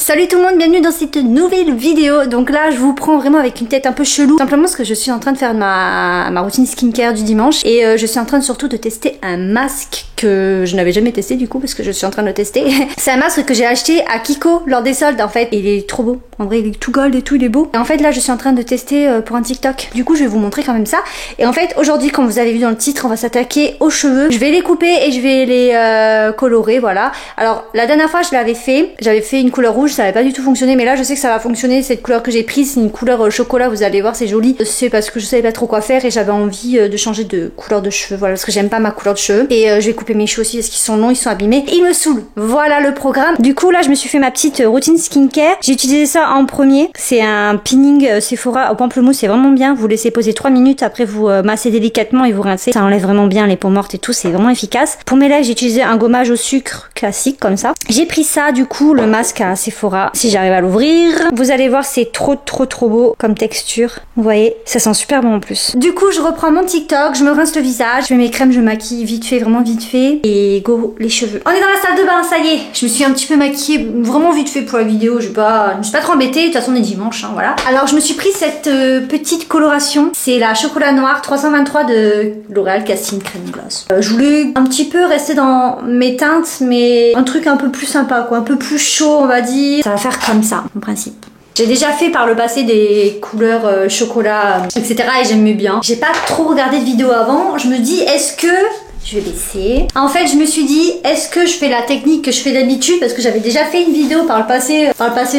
Salut tout le monde, bienvenue dans cette nouvelle vidéo. Donc là je vous prends vraiment avec une tête un peu chelou, simplement parce que je suis en train de faire ma routine skincare du dimanche. Et je suis en train surtout de tester un masque que je n'avais jamais testé du coup, parce que je suis en train de le tester. C'est un masque que j'ai acheté à Kiko lors des soldes en fait, et il est trop beau. En vrai il est tout gold et tout, il est beau. Et en fait là je suis en train de tester pour un TikTok. Du coup je vais vous montrer quand même ça. Et en fait aujourd'hui, comme vous avez vu dans le titre, on va s'attaquer aux cheveux. Je vais les couper et je vais les colorer, voilà. Alors la dernière fois je l'avais fait, j'avais fait une couleur rouge, ça n'avait pas du tout fonctionné, mais là je sais que ça va fonctionner. Cette couleur que j'ai prise, c'est une couleur chocolat, vous allez voir, c'est joli. C'est parce que je savais pas trop quoi faire et j'avais envie de changer de couleur de cheveux, voilà, parce que j'aime pas ma couleur de cheveux. Et je vais couper mes cheveux aussi parce qu'ils sont longs, ils sont abîmés, ils me saoulent. Voilà le programme. Du coup là je me suis fait ma petite routine skincare. J'ai utilisé ça en premier, c'est un peeling Sephora au pamplemousse, c'est vraiment bien. Vous laissez poser 3 minutes, après vous massez délicatement et vous rincez, ça enlève vraiment bien les peaux mortes et tout, c'est vraiment efficace. Pour mes lèvres j'ai utilisé un gommage au sucre classique comme ça. J'ai pris ça du coup, le masque à Sephora, si j'arrive à l'ouvrir. Vous allez voir, c'est trop beau comme texture. Vous voyez, ça sent super bon en plus. Du coup je reprends mon TikTok, je me rince le visage, je mets mes crèmes, je maquille vite fait, vraiment vite fait, et go les cheveux. On est dans la salle de bain, ça y est. Je me suis un petit peu maquillée vraiment vite fait pour la vidéo, je me suis pas trop embêtée, de toute façon on est dimanche, hein, voilà. Alors je me suis pris cette petite coloration, c'est la chocolat noir 323 de L'Oréal Casting Crème Gloss. Je voulais un petit peu rester dans mes teintes, mais un truc un peu plus sympa quoi, un peu plus chaud on va dire. Ça va faire comme ça en principe. J'ai déjà fait par le passé des couleurs chocolat, etc. et j'aimais bien. J'ai pas trop regardé de vidéos avant. Je me dis, est-ce que... Je vais baisser. En fait, je me suis dit, est-ce que je fais la technique que je fais d'habitude? Parce que j'avais déjà fait une vidéo par le passé,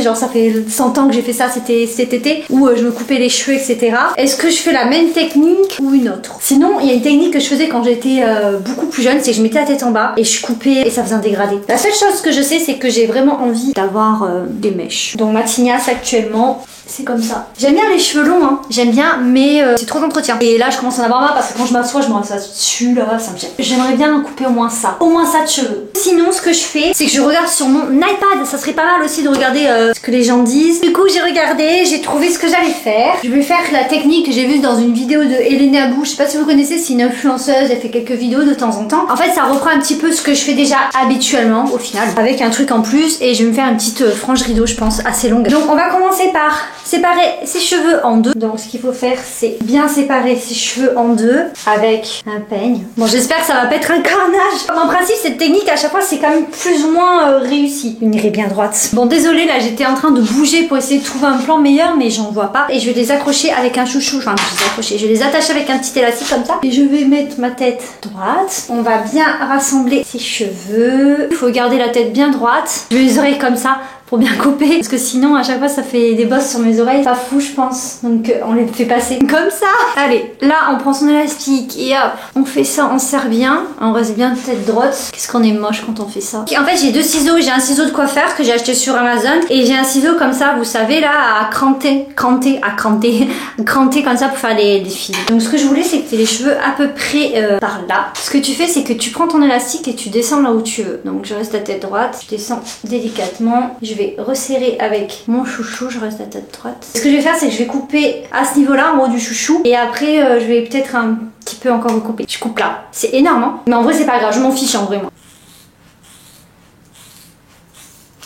genre ça fait 100 ans que j'ai fait ça, c'était cet été, où je me coupais les cheveux, etc. Est-ce que je fais la même technique ou une autre? Sinon, il y a une technique que je faisais quand j'étais beaucoup plus jeune, c'est que je mettais la tête en bas et je coupais et ça faisait un dégradé. La seule chose que je sais, c'est que j'ai vraiment envie d'avoir des mèches. Donc ma tignasse actuellement, c'est comme ça. J'aime bien les cheveux longs, hein. J'aime bien, mais c'est trop d'entretien. Et là, je commence à en avoir marre parce que quand je m'assois, je me rase dessus, là, ça me gêne. J'aimerais bien couper au moins ça de cheveux. Sinon, ce que je fais, c'est que je regarde sur mon iPad. Ça serait pas mal aussi de regarder ce que les gens disent. Du coup, j'ai regardé, j'ai trouvé ce que j'allais faire. Je vais faire la technique que j'ai vue dans une vidéo de Hélène Abou. Je sais pas si vous connaissez, c'est une influenceuse, elle fait quelques vidéos de temps en temps. En fait, ça reprend un petit peu ce que je fais déjà habituellement, au final, avec un truc en plus. Et je vais me faire une petite frange rideau, je pense, assez longue. Donc, on va commencer par séparer ses cheveux en deux. Donc ce qu'il faut faire, c'est bien séparer ses cheveux en deux avec un peigne. Bon, j'espère que ça va pas être un carnage. En principe, cette technique à chaque fois c'est quand même plus ou moins réussi. Une raie bien droite. Bon, désolé, là j'étais en train de bouger pour essayer de trouver un plan meilleur, mais j'en vois pas. Et je vais les accrocher avec un chouchou. Enfin, je vais les attacher avec un petit élastique comme ça. Et je vais mettre ma tête droite. On va bien rassembler ses cheveux. Il faut garder la tête bien droite. Je vais les oreilles comme ça pour bien couper, parce que sinon à chaque fois ça fait des bosses sur mes oreilles, pas fou je pense, donc on les fait passer comme ça. Allez, là on prend son élastique et hop, on fait ça, on serre bien, on reste bien tête droite. Qu'est-ce qu'on est moche quand on fait ça. En fait j'ai deux ciseaux, j'ai un ciseau de coiffeur que j'ai acheté sur Amazon et j'ai un ciseau comme ça, vous savez là, à cranter comme ça pour faire des fils. Donc ce que je voulais c'est que tu aies les cheveux à peu près par là. Ce que tu fais c'est que tu prends ton élastique et tu descends là où tu veux. Donc je reste à tête droite, je descends délicatement, je vais resserrer avec mon chouchou, je reste à tête droite. Ce que je vais faire, c'est que je vais couper à ce niveau-là, en haut du chouchou, et après je vais peut-être un petit peu encore recouper. Je coupe là. C'est énorme, hein, mais en vrai c'est pas grave, je m'en fiche en vrai moi.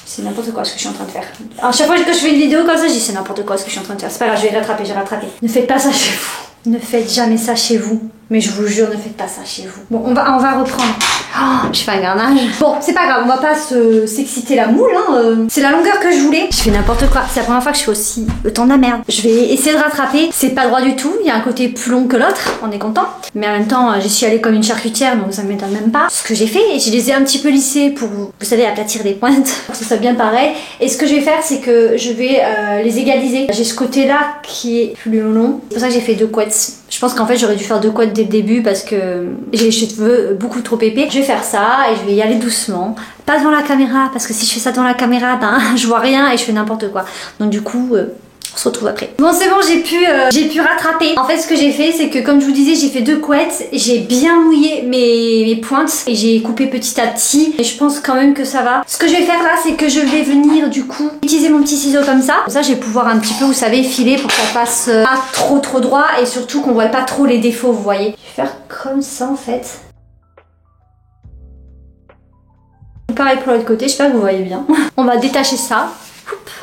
C'est n'importe quoi ce que je suis en train de faire. Alors chaque fois que je fais une vidéo comme ça, je dis c'est n'importe quoi ce que je suis en train de faire. C'est pas grave, je vais rattraper. Ne faites pas ça chez vous. Ne faites jamais ça chez vous. Mais je vous jure, ne faites pas ça chez vous. Bon, on va reprendre. Oh, je fais un garnage. Bon, c'est pas grave, on va pas s'exciter la moule, hein. C'est la longueur que je voulais. Je fais n'importe quoi. C'est la première fois que je fais aussi le temps de la merde. Je vais essayer de rattraper. C'est pas droit du tout. Il y a un côté plus long que l'autre. On est content. Mais en même temps, j'y suis allée comme une charcutière, donc ça m'étonne même pas. Ce que j'ai fait, je les ai un petit peu lissés pour, vous savez, aplatir des pointes, pour que ce soit bien pareil. Et ce que je vais faire, c'est que je vais les égaliser. J'ai ce côté-là qui est plus long. C'est pour ça que j'ai fait 2 couettes. Je pense qu'en fait j'aurais dû faire 2 couettes dès le début parce que j'ai les cheveux beaucoup trop épais. Je vais faire ça et je vais y aller doucement. Pas devant la caméra parce que si je fais ça devant la caméra, ben je vois rien et je fais n'importe quoi. Donc du coup... on se retrouve après. Bon c'est bon, j'ai pu rattraper. En fait ce que j'ai fait c'est que comme je vous disais j'ai fait 2 couettes. J'ai bien mouillé mes pointes et j'ai coupé petit à petit. Et je pense quand même que ça va. Ce que je vais faire là c'est que je vais venir du coup utiliser mon petit ciseau comme ça. Comme ça je vais pouvoir un petit peu vous savez filer pour que ça passe pas trop droit. Et surtout qu'on voit pas trop les défauts vous voyez. Je vais faire comme ça en fait. Pareil pour l'autre côté, je sais pas que vous voyez bien. On va détacher ça.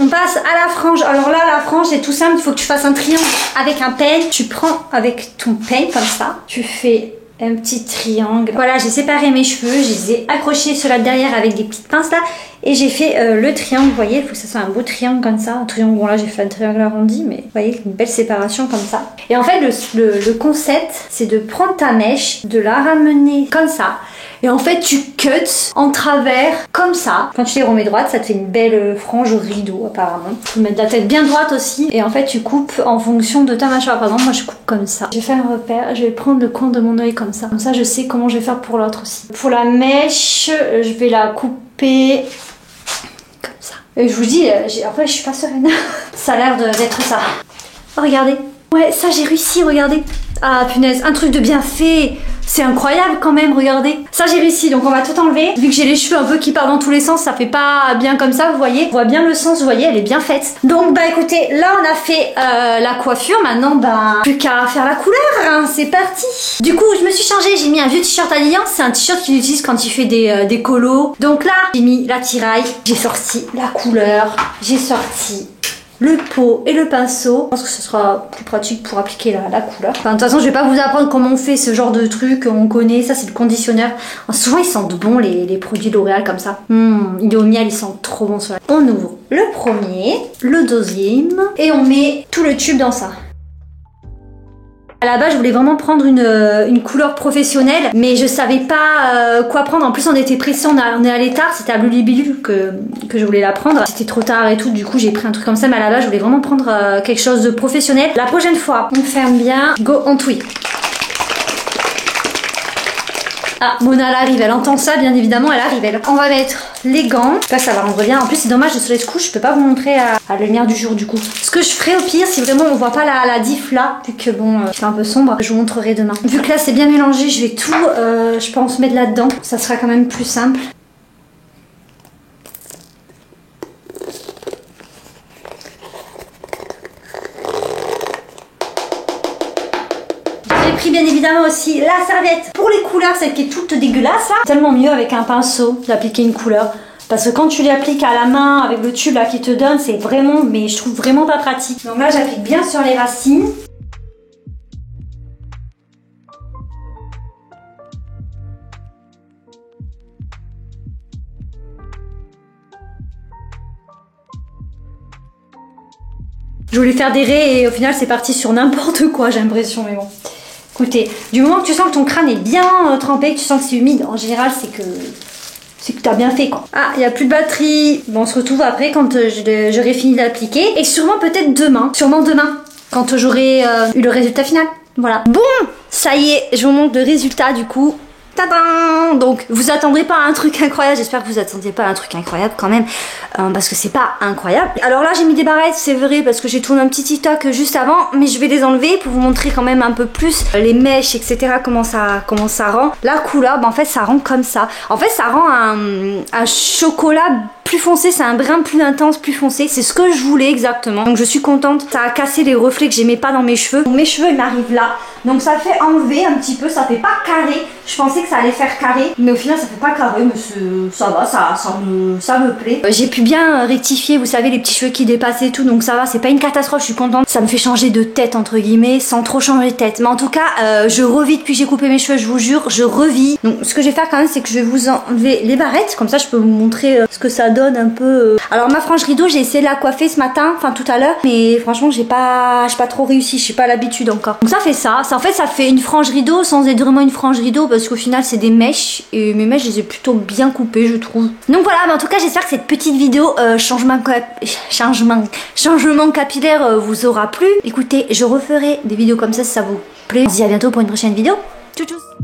On passe à la frange. Alors là, la frange, c'est tout simple. Il faut que tu fasses un triangle avec un peigne. Tu prends avec ton peigne comme ça. Tu fais un petit triangle. Voilà, j'ai séparé mes cheveux. Je les ai accrochés sur la derrière avec des petites pinces là. Et j'ai fait le triangle. Vous voyez, il faut que ça soit un beau triangle comme ça. Un triangle, bon là, j'ai fait un triangle arrondi. Mais vous voyez, une belle séparation comme ça. Et en fait, le concept, c'est de prendre ta mèche, de la ramener comme ça. Et en fait, tu cuts en travers, comme ça. Quand tu les remets droites, ça te fait une belle frange au rideau, apparemment. Tu peux mettre la tête bien droite aussi. Et en fait, tu coupes en fonction de ta mâchoire. Par exemple, moi, je coupe comme ça. Je vais faire un repère. Je vais prendre le coin de mon œil comme ça. Comme ça, je sais comment je vais faire pour l'autre aussi. Pour la mèche, je vais la couper comme ça. Et je vous dis, après, je suis pas sereine. Ça a l'air d'être ça. Oh, regardez. Ouais, ça, j'ai réussi, regardez. Ah, punaise, un truc de bien fait. C'est incroyable quand même, regardez. Ça, j'ai réussi, donc on va tout enlever. Vu que j'ai les cheveux un peu qui partent dans tous les sens, ça fait pas bien comme ça, vous voyez. On voit bien le sens, vous voyez, elle est bien faite. Donc, bah écoutez, là, on a fait la coiffure. Maintenant, bah, plus qu'à faire la couleur, hein. C'est parti. Du coup, je me suis changée. J'ai mis un vieux t-shirt Alliance. C'est un t-shirt qu'il utilise quand il fait des colos. Donc là, j'ai mis la tiraille. J'ai sorti la couleur. J'ai sorti le pot et le pinceau. Je pense que ce sera plus pratique pour appliquer la couleur. Enfin, de toute façon, je vais pas vous apprendre comment on fait ce genre de truc. On connaît, ça c'est le conditionneur. Souvent, ils sentent bon les produits L'Oréal comme ça. Il est au miel, ils sentent trop bon sur la... On ouvre le premier, le deuxième, et on met tout le tube dans ça. À la base, je voulais vraiment prendre une couleur professionnelle, mais je savais pas quoi prendre. En plus, on était pressés, on est allé tard. C'était à Blulibelul que je voulais la prendre. C'était trop tard et tout, du coup, j'ai pris un truc comme ça. Mais à la base, je voulais vraiment prendre quelque chose de professionnel. La prochaine fois, on ferme bien. Go, on tweet. Ah, Mona, elle arrive, elle entend ça, bien évidemment, elle arrive, elle. On va mettre les gants. Là, ça va rendre bien. En plus, c'est dommage, le soleil se couche, je peux pas vous montrer à la lumière du jour, du coup. Ce que je ferai au pire, si vraiment on voit pas la diff là, vu que bon, c'est un peu sombre, je vous montrerai demain. Vu que là, c'est bien mélangé, je vais tout, je pense, mettre là-dedans. Ça sera quand même plus simple. J'ai pris bien évidemment aussi la serviette pour les couleurs, celle qui est toute dégueulasse là. Tellement mieux avec un pinceau d'appliquer une couleur. Parce que quand tu l'appliques à la main avec le tube là qui te donne, c'est vraiment, mais je trouve vraiment pas pratique. Donc là, j'applique bien sur les racines. Je voulais faire des raies et au final, c'est parti sur n'importe quoi, j'ai l'impression, mais bon. Écoutez, du moment que tu sens que ton crâne est bien trempé, que tu sens que c'est humide, en général, c'est que t'as bien fait quoi. Ah, il n'y a plus de batterie. Bon, on se retrouve après quand j'aurai fini d'appliquer. Et sûrement peut-être demain. Sûrement demain. Quand j'aurai eu le résultat final. Voilà. Bon, ça y est, je vous montre le résultat du coup. Tadam! Donc vous attendrez pas à un truc incroyable, j'espère que vous attendiez pas à un truc incroyable quand même, parce que c'est pas incroyable. Alors là j'ai mis des barrettes, c'est vrai, parce que j'ai tourné un petit TikTok juste avant, mais je vais les enlever pour vous montrer quand même un peu plus les mèches, etc. comment ça rend. La couleur, bah en fait ça rend comme ça. En fait ça rend un chocolat plus foncé, c'est un brin plus intense, plus foncé, c'est ce que je voulais exactement. Donc je suis contente, ça a cassé les reflets que j'aimais pas dans mes cheveux. Donc, mes cheveux ils m'arrivent là, donc ça fait enlever un petit peu, ça fait pas carré. Je pensais que ça allait faire carré, mais au final ça fait pas carré, mais ça va, ça me plaît. J'ai pu bien rectifier, vous savez, les petits cheveux qui dépassaient et tout, donc ça va, c'est pas une catastrophe, je suis contente. Ça me fait changer de tête entre guillemets, sans trop changer de tête. Mais en tout cas, je revis depuis que j'ai coupé mes cheveux, je vous jure, je revis. Donc ce que je vais faire quand même, c'est que je vais vous enlever les barrettes, comme ça je peux vous montrer ce que ça donne un peu. Alors ma frange rideau, j'ai essayé de la coiffer ce matin, enfin tout à l'heure, mais franchement j'ai pas trop réussi, je suis pas à l'habitude encore. Donc ça fait ça, en fait ça fait une frange rideau sans être vraiment une frange rideau, parce qu'au final c'est des mèches, et mes mèches je les ai plutôt bien coupées je trouve. Donc voilà, mais en tout cas j'espère que cette petite vidéo changement capillaire vous aura plu. Écoutez, je referai des vidéos comme ça si ça vous plaît. On se dit à bientôt pour une prochaine vidéo. Tchou tchou.